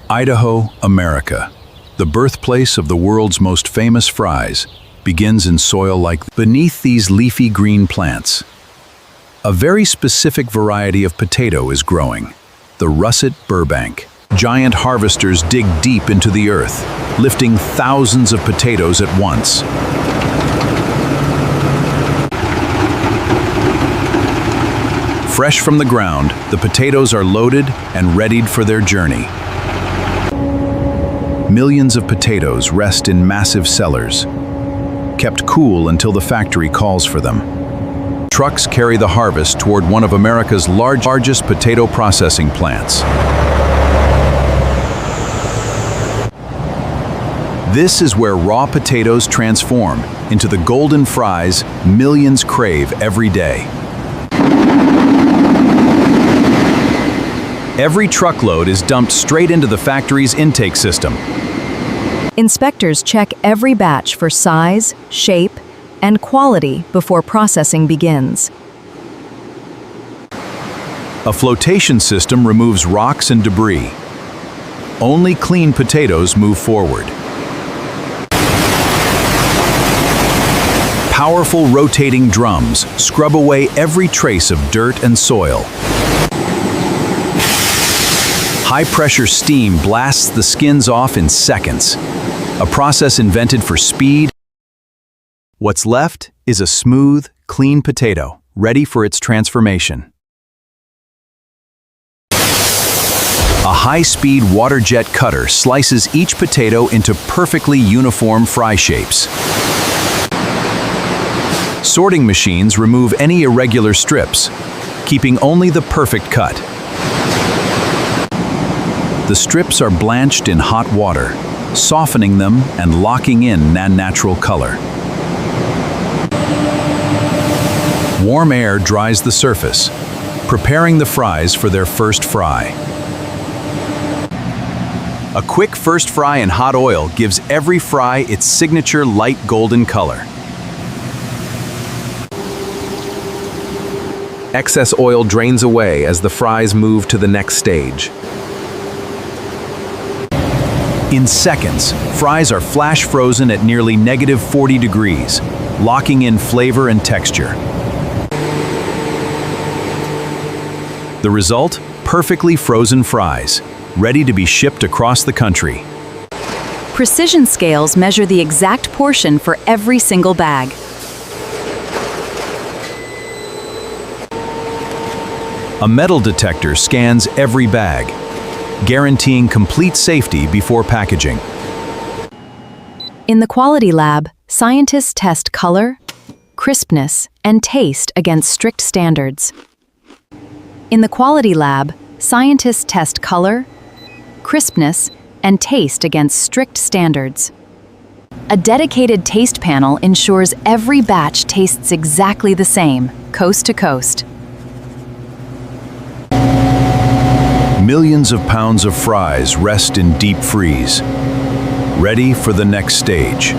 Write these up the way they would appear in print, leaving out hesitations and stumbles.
Idaho, America, the birthplace of the world's most famous fries, begins in soil like beneath these leafy green plants. A very specific variety of potato is growing, the russet Burbank. Giant harvesters dig deep into the earth, lifting thousands of potatoes at once. Fresh from the ground, the potatoes are loaded and readied for their journey. Millions of potatoes rest in massive cellars, kept cool until the factory calls for them. Trucks carry the harvest toward one of America's largest potato processing plants. This is where raw potatoes transform into the golden fries millions crave every day. Every truckload is dumped straight into the factory's intake system. Inspectors check every batch for size, shape, and quality before processing begins. A flotation system removes rocks and debris. Only clean potatoes move forward. Powerful rotating drums scrub away every trace of dirt and soil. High-pressure steam blasts the skins off in seconds, a process invented for speed. What's left is a smooth, clean potato, ready for its transformation. A high-speed water jet cutter slices each potato into perfectly uniform fry shapes. Sorting machines remove any irregular strips, keeping only the perfect cut. The strips are blanched in hot water, softening them and locking in natural color. Warm air dries the surface, preparing the fries for their first fry. A quick first fry in hot oil gives every fry its signature light golden color. Excess oil drains away as the fries move to the next stage. In seconds, fries are flash frozen at nearly -40 degrees, locking in flavor and texture. The result? Perfectly frozen fries, ready to be shipped across the country. Precision scales measure the exact portion for every single bag. A metal detector scans every bag, guaranteeing complete safety before packaging. In the quality lab, scientists test color, crispness, and taste against strict standards. In the quality lab, scientists test color, crispness, and taste against strict standards. A dedicated taste panel ensures every batch tastes exactly the same, coast to coast. Millions of pounds of fries rest in deep freeze, ready for the next stage.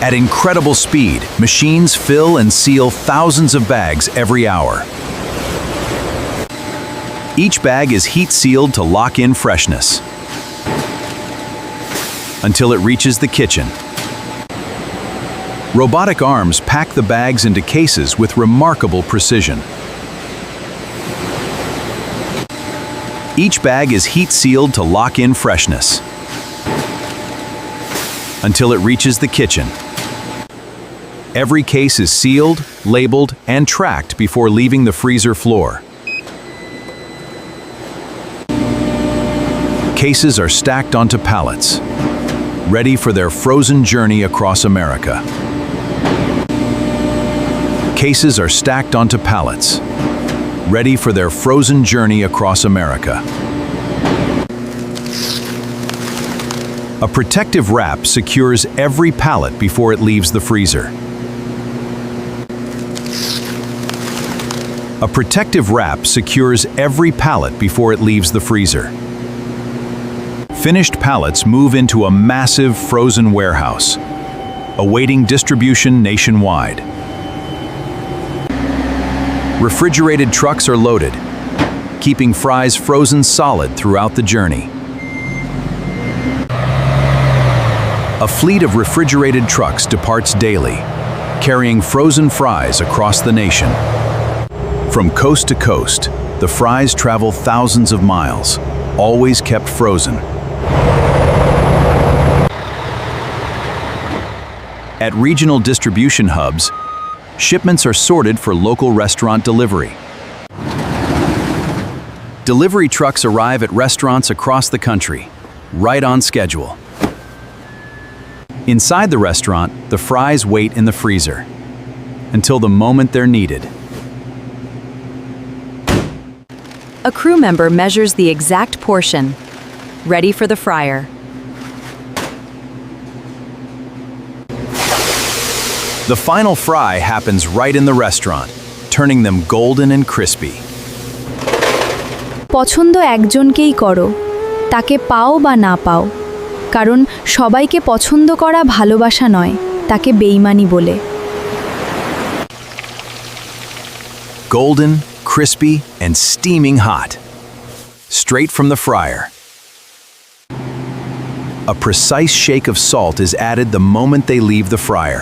At incredible speed, machines fill and seal thousands of bags every hour. Each bag is heat-sealed to lock in freshness until it reaches the kitchen. Robotic arms pack the bags into cases with remarkable precision. Each bag is heat-sealed to lock in freshness until it reaches the kitchen. Every case is sealed, labeled, and tracked before leaving the freezer floor. Cases are stacked onto pallets, ready for their frozen journey across America. Cases are stacked onto pallets, ready for their frozen journey across America. A protective wrap secures every pallet before it leaves the freezer. A protective wrap secures every pallet before it leaves the freezer. Finished pallets move into a massive frozen warehouse, awaiting distribution nationwide. Refrigerated trucks are loaded, keeping fries frozen solid throughout the journey. A fleet of refrigerated trucks departs daily, carrying frozen fries across the nation. From coast to coast, the fries travel thousands of miles, always kept frozen. At regional distribution hubs, shipments are sorted for local restaurant delivery. Delivery trucks arrive at restaurants across the country, right on schedule. Inside the restaurant, the fries wait in the freezer until the moment they're needed. A crew member measures the exact portion, ready for the fryer. The final fry happens right in the restaurant, turning them golden and crispy. পছন্দ একজনকেই করো, তাকে পাও বা না পাও, কারণ সবাইকে পছন্দ করা ভালোবাসা নয়, তাকে বেইমানি বলে। Golden, crispy, and steaming hot. Straight from the fryer. A precise shake of salt is added the moment they leave the fryer.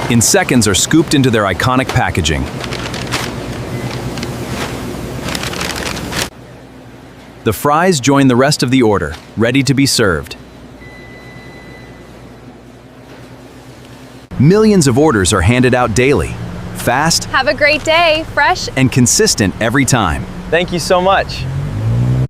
In seconds are scooped into their iconic packaging. The fries join the rest of the order, ready to be served. Millions of orders are handed out daily, fast Have a great day, fresh and consistent every time. Thank you so much.